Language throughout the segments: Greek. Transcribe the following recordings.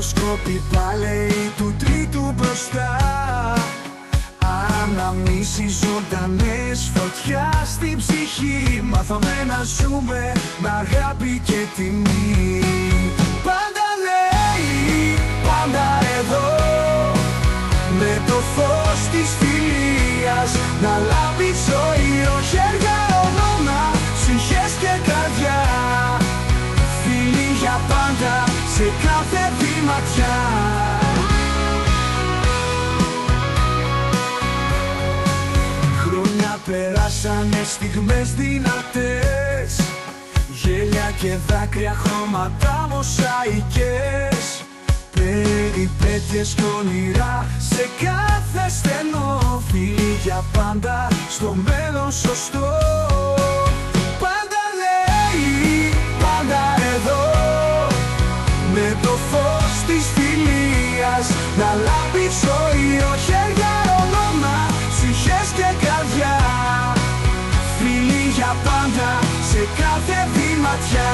Μικροσκόπητα λέει του τρίτου μπροστά. Αναμνήσεις ζωντανές, φωτιά στην ψυχή. Μάθαμε να ζούμε με αγάπη και τιμή. Πάντα λέει, πάντα εδώ, με το φως της φιλίας να λάμπει ζωή. Χέρια, όνομα, ψυχές και καρδιά. Φίλοι για πάντα σε κάθε βήματιά. Χρόνια περάσανε, στιγμές δυνατές, γέλια και δάκρυα, χρώματα, μοσαϊκές. Περιπέτειες και όνειρα σε κάθε στενό. Φίλοι για πάντα, στο μέλλον σωστό. Πάντα λέει, πάντα εδώ, με το φως της φιλίας να λάμπει ζωή. Χέρια, όνομα, ψυχές και καρδιά. Φίλοι για πάντα σε κάθε βήματιά.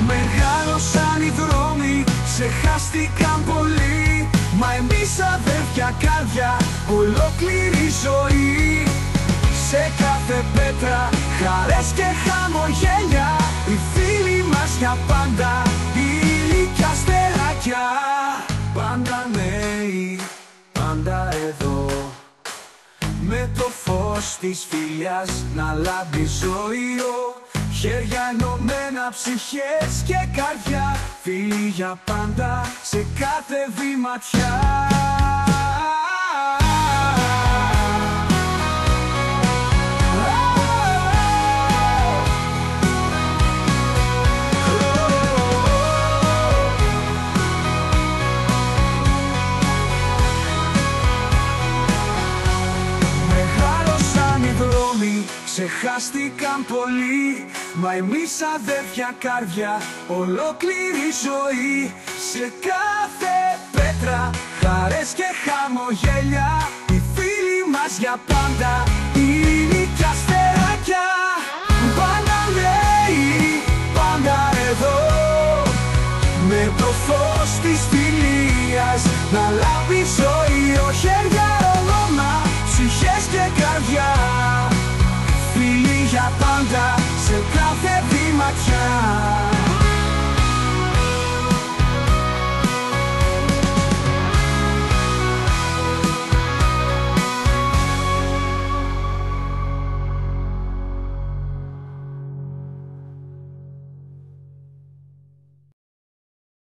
Μεγάλωσαν οι δρόμοι, ξεχάστηκαν πολύ, μα εμείς αδέρφια καρδιά, ολόκληρη ζωή. Σε κάθε πέτρα, χαρές και χαμογέλια, οι φίλοι μας για πάντα, ήλιοι κι αστεράκια. Πάντα νέοι, πάντα εδώ, με το φως της φιλιάς να λάμπει ζωή. Χέρια ενωμένα, ψυχές και καρδιά, φίλοι για πάντα σε κάθε βήματιά. Μεγάλωσαν οι δρόμοι, ξεχάστηκαν πολύ, μα εμείς αδέρφια καρδιά, ολόκληρη ζωή. Σε κάθε πέτρα, χαρές και χαμογέλια, οι φίλοι μας για πάντα, ήλιοι κι αστεράκια. Πάντα λέει, πάντα εδώ, με το φως της φιλίας να λάμπει ζωή. Χέρια, όνομα, ψυχές και καρδιά. Φίλοι για πάντα σε κάθε βήματιά.